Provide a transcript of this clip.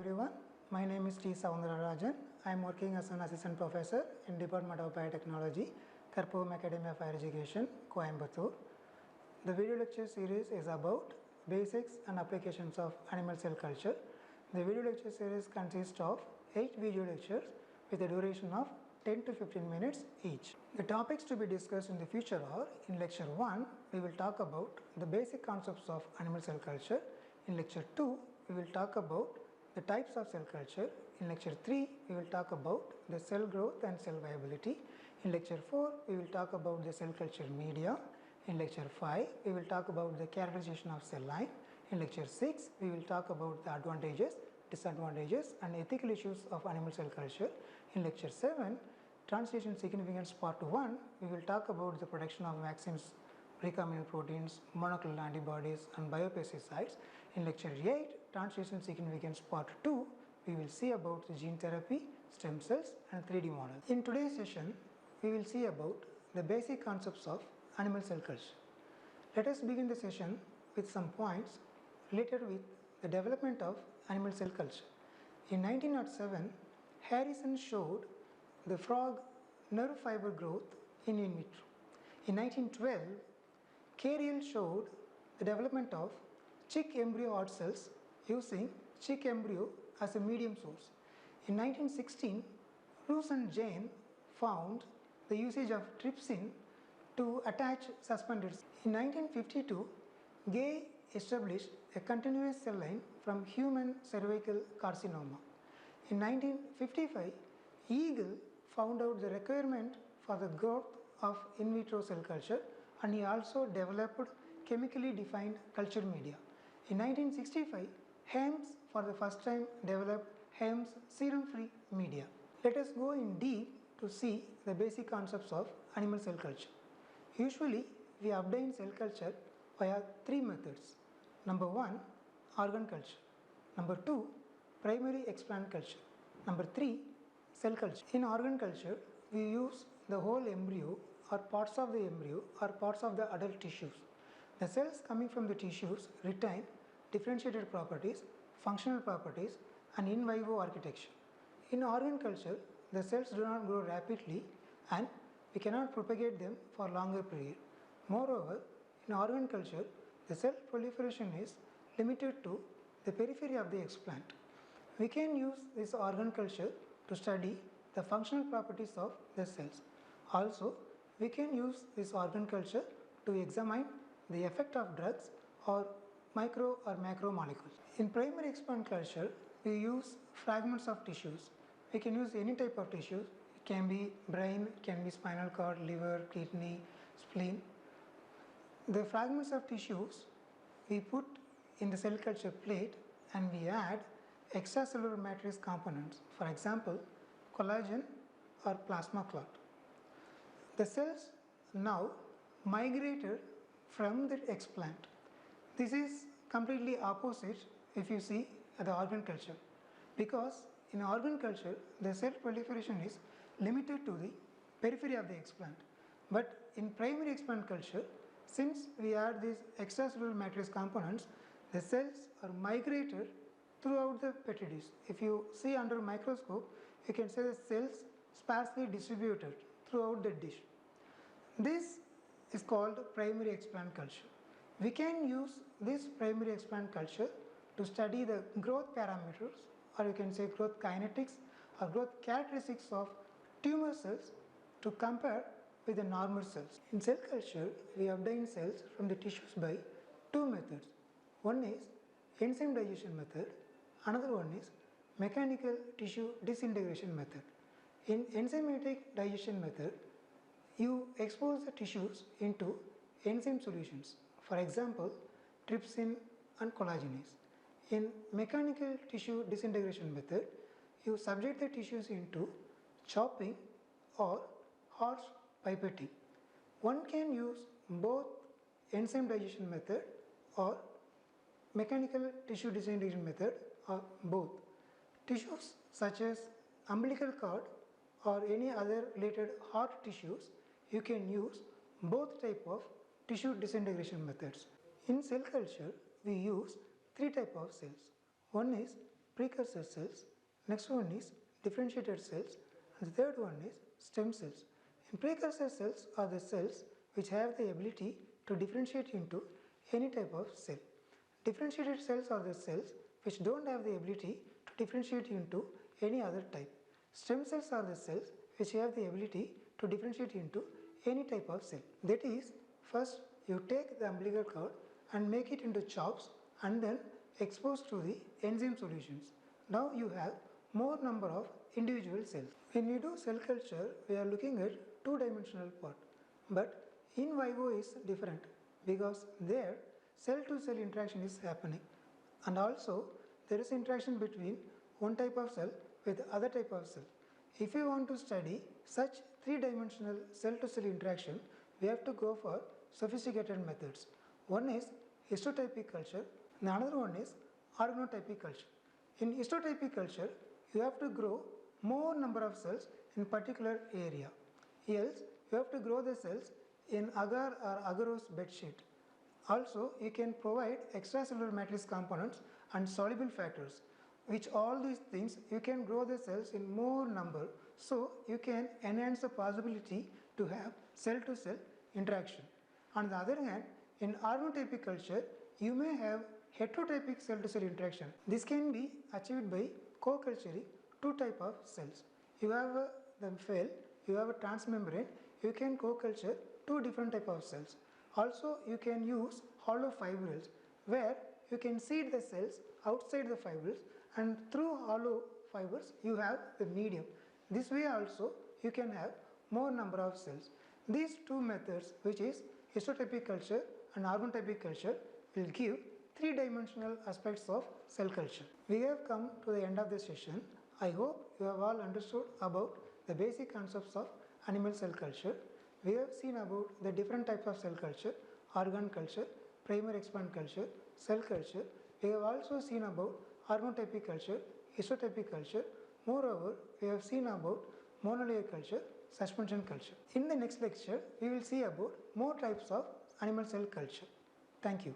everyone. My name is T. Soundararajan. I am working as an assistant professor in Department of Biotechnology, Karpuvam Academy of Higher Education, Coimbatore. The video lecture series is about basics and applications of animal cell culture. The video lecture series consists of 8 video lectures with a duration of 10 to 15 minutes each. The topics to be discussed in the future are: in lecture 1, we will talk about the basic concepts of animal cell culture. In lecture 2, we will talk about the types of cell culture. In lecture 3, we will talk about the cell growth and cell viability. In lecture 4, we will talk about the cell culture media. In lecture 5, we will talk about the characterization of cell line. In lecture 6, we will talk about the advantages, disadvantages and ethical issues of animal cell culture. In lecture 7, translation significance part 1, we will talk about the production of vaccines, recombinant proteins, monoclonal antibodies and biopesticides. In lecture 8, translation significance part 2, we will see about the gene therapy, stem cells and 3D models. In today's session, we will see about the basic concepts of animal cell culture. Let us begin the session with some points related with the development of animal cell culture. In 1907, Harrison showed the frog nerve fiber growth in vitro. In 1912, Cariel showed the development of chick embryo odd cells using chick embryo as a medium source. In 1916, Roos and Jane found the usage of trypsin to attach suspended cells. In 1952, Gay established a continuous cell line from human cervical carcinoma. In 1955, Eagle found out the requirement for the growth of in vitro cell culture, and he also developed chemically defined culture media. In 1965, Hames for the first time developed Hames serum-free media. Let us go in deep to see the basic concepts of animal cell culture. Usually, we obtain cell culture via 3 methods. Number 1, organ culture. Number 2, primary explant culture. Number 3, cell culture. In organ culture, we use the whole embryo or parts of the embryo or parts of the adult tissues. The cells coming from the tissues retain differentiated properties, functional properties and in vivo architecture. In organ culture, the cells do not grow rapidly and we cannot propagate them for longer period. Moreover, in organ culture, the cell proliferation is limited to the periphery of the explant. We can use this organ culture to study the functional properties of the cells. Also, we can use this organ culture to examine the effect of drugs or micro or macro molecules. In primary explant culture, we use fragments of tissues. We can use any type of tissues. It can be brain, it can be spinal cord, liver, kidney, spleen. The fragments of tissues we put in the cell culture plate and we add extracellular matrix components, for example, collagen or plasma clot. The cells now migrated from the explant. This is completely opposite if you see the organ culture, because in organ culture the cell proliferation is limited to the periphery of the explant. But in primary explant culture, since we add these extracellular matrix components, the cells are migrated throughout the petri dish. If you see under a microscope, you can see the cells sparsely distributed throughout the dish. This is called primary explant culture. We can use this primary explant culture to study the growth parameters, or you can say growth kinetics or growth characteristics of tumor cells to compare with the normal cells. In cell culture, we obtain cells from the tissues by 2 methods. One is enzyme digestion method, another one is mechanical tissue disintegration method. In enzymatic digestion method, you expose the tissues into enzyme solutions, for example, trypsin and collagenase. In mechanical tissue disintegration method, you subject the tissues into chopping or harsh pipetting. One can use both enzyme digestion method or mechanical tissue disintegration method or both. Tissues such as umbilical cord or any other related hard tissues, you can use both type of tissue disintegration methods. In cell culture, we use 3 types of cells. One is precursor cells, next one is differentiated cells, and the third one is stem cells. In precursor cells are the cells which have the ability to differentiate into any type of cell. Differentiated cells are the cells which don't have the ability to differentiate into any other type. Stem cells are the cells which have the ability to differentiate into any type of cell. That is, first you take the umbilical cord and make it into chops and then expose to the enzyme solutions. Now you have more number of individual cells. When we do cell culture, we are looking at two-dimensional part, but in vivo is different because there cell to cell interaction is happening, and also there is interaction between one type of cell with other type of cell. If you want to study such three-dimensional cell to cell interaction, we have to go for sophisticated methods. One is histotypic culture, and another one is organotypic culture. In histotypic culture, you have to grow more number of cells in particular area. Else, you have to grow the cells in agar or agarose bedsheet. Also, you can provide extracellular matrix components and soluble factors, which all these things you can grow the cells in more number, so you can enhance the possibility to have cell to cell interaction. On the other hand, in organotypic culture, you may have heterotypic cell to cell interaction. This can be achieved by co-culturing two type of cells. You have the cell, you have a transmembrane, you can co-culture two different type of cells. Also, you can use hollow fibrils where you can seed the cells outside the fibrils, and through hollow fibers you have the medium. This way also you can have more number of cells. These two methods, which is histotypic culture and organotypic culture, will give three-dimensional aspects of cell culture. We have come to the end of the session. I hope you have all understood about the basic concepts of animal cell culture. We have seen about the different types of cell culture, organ culture, primary expand culture, cell culture. We have also seen about organotypic culture, histotypic culture. Moreover, we have seen about monolayer culture, suspension culture. In the next lecture, we will see about more types of animal cell culture. Thank you.